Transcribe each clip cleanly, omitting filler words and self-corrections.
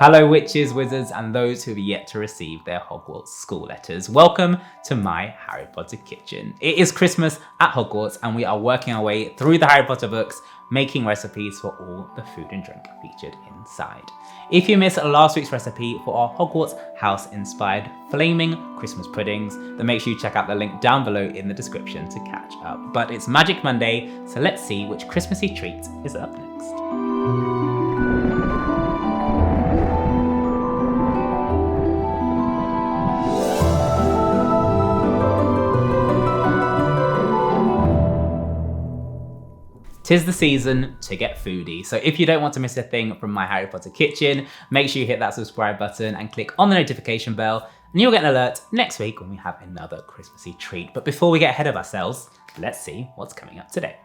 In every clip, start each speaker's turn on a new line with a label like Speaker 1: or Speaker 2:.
Speaker 1: Hello witches, wizards, and those who have yet to receive their Hogwarts school letters. Welcome to my Harry Potter kitchen. It is Christmas at Hogwarts and we are working our way through the Harry Potter books, making recipes for all the food and drink featured inside. If you missed last week's recipe for our Hogwarts house-inspired flaming Christmas puddings, then make sure you check out the link down below in the description to catch up. But it's Magic Monday, so let's see which Christmassy treat is up next. Tis the season to get foodie, so if you don't want to miss a thing from my Harry Potter kitchen, make sure you hit that subscribe button and click on the notification bell, and you'll get an alert next week when we have another Christmassy treat. But before we get ahead of ourselves, let's see what's coming up today.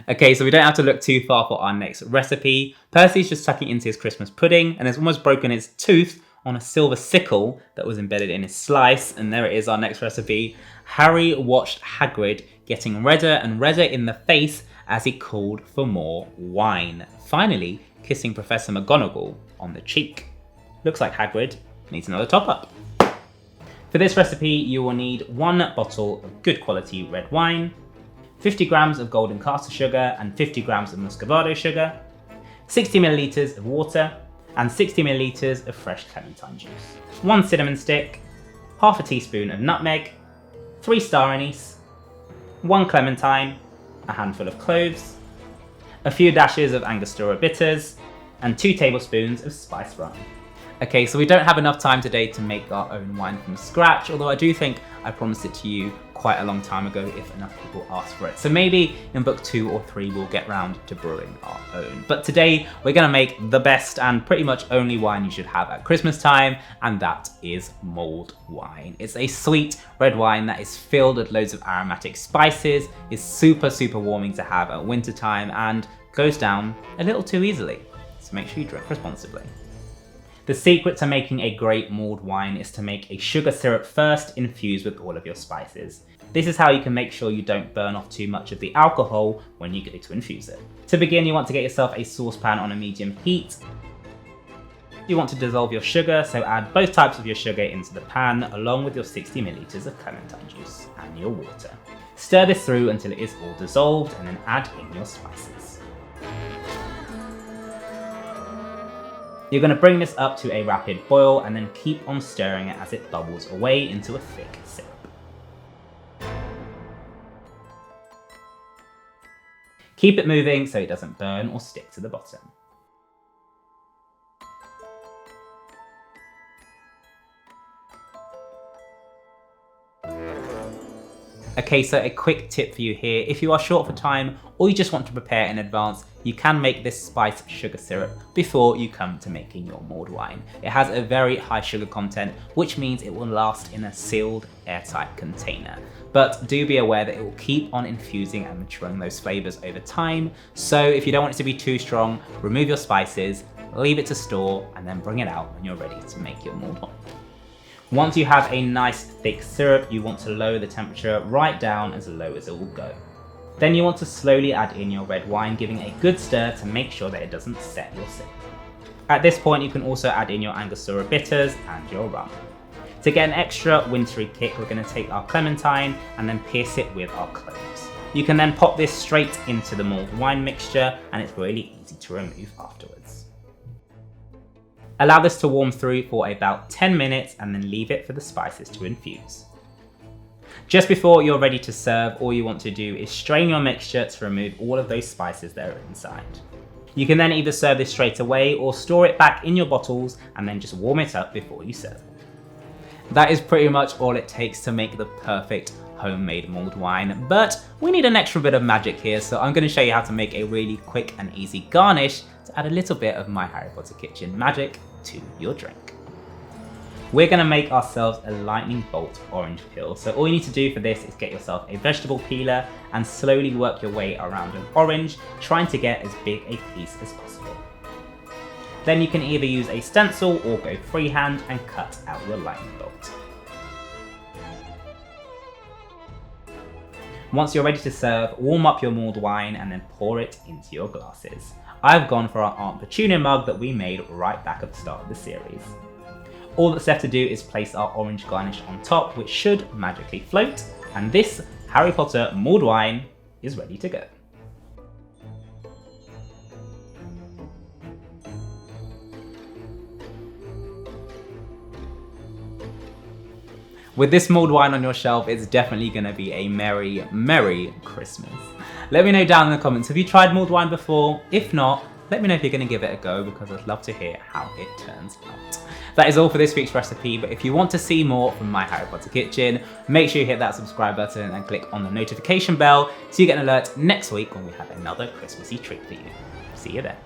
Speaker 1: Okay, so we don't have to look too far for our next recipe. Percy's just tucking into his Christmas pudding and has almost broken his tooth on a silver sickle that was embedded in his slice, and there it is, our next recipe. Harry watched Hagrid getting redder and redder in the face as he called for more wine, finally kissing Professor McGonagall on the cheek. Looks like Hagrid needs another top up. For this recipe, you will need 1 bottle of good quality red wine, 50 grams of golden caster sugar and 50 grams of muscovado sugar, 60 milliliters of water, and 60 milliliters of fresh clementine juice, 1 cinnamon stick, half a teaspoon of nutmeg, 3 star anise, 1 clementine, a handful of cloves, a few dashes of Angostura Bitters, and 2 tablespoons of spiced rum. Okay, so we don't have enough time today to make our own wine from scratch, although I do think I promised it to you quite a long time ago if enough people ask for it. So maybe in book 2 or 3 we'll get round to brewing our own. But today we're gonna make the best and pretty much only wine you should have at Christmas time, and that is mulled wine. It's a sweet red wine that is filled with loads of aromatic spices, is super warming to have at winter time, and goes down a little too easily. So make sure you drink responsibly. The secret to making a great mulled wine is to make a sugar syrup first, infused with all of your spices. This is how you can make sure you don't burn off too much of the alcohol when you go to infuse it. To begin, you want to get yourself a saucepan on a medium heat. You want to dissolve your sugar, so add both types of your sugar into the pan along with your 60 milliliters of clementine juice and your water. Stir this through until it is all dissolved and then add in your spices. You're going to bring this up to a rapid boil and then keep on stirring it as it bubbles away into a thick syrup. Keep it moving so it doesn't burn or stick to the bottom. Okay, so a quick tip for you here. If you are short for time or you just want to prepare in advance, you can make this spiced sugar syrup before you come to making your mulled wine. It has a very high sugar content, which means it will last in a sealed, airtight container. But do be aware that it will keep on infusing and maturing those flavors over time. So if you don't want it to be too strong, remove your spices, leave it to store, and then bring it out when you're ready to make your mulled wine. Once you have a nice thick syrup, you want to lower the temperature right down as low as it will go. Then you want to slowly add in your red wine, giving a good stir to make sure that it doesn't set your syrup. At this point, you can also add in your Angostura Bitters and your rum. To get an extra wintry kick, we're going to take our clementine and then pierce it with our cloves. You can then pop this straight into the mulled wine mixture, and it's really easy to remove afterwards. Allow this to warm through for about 10 minutes and then leave it for the spices to infuse. Just before you're ready to serve, all you want to do is strain your mixture to remove all of those spices that are inside. You can then either serve this straight away or store it back in your bottles and then just warm it up before you serve. That is pretty much all it takes to make the perfect homemade mulled wine, but we need an extra bit of magic here, so I'm going to show you how to make a really quick and easy garnish to add a little bit of my Harry Potter kitchen magic to your drink. We're going to make ourselves a lightning bolt orange peel, so all you need to do for this is get yourself a vegetable peeler and slowly work your way around an orange, trying to get as big a piece as possible. Then you can either use a stencil or go freehand and cut out your lightning bolt. Once you're ready to serve, warm up your mulled wine and then pour it into your glasses. I've gone for our Aunt Petunia mug that we made right back at the start of the series. All that's left to do is place our orange garnish on top, which should magically float, and this Harry Potter mulled wine is ready to go. With this mulled wine on your shelf, it's definitely going to be a merry, merry Christmas. Let me know down in the comments, have you tried mulled wine before? If not, let me know if you're going to give it a go, because I'd love to hear how it turns out. That is all for this week's recipe, but if you want to see more from my Harry Potter kitchen, make sure you hit that subscribe button and click on the notification bell so you get an alert next week when we have another Christmassy treat for you. See you then.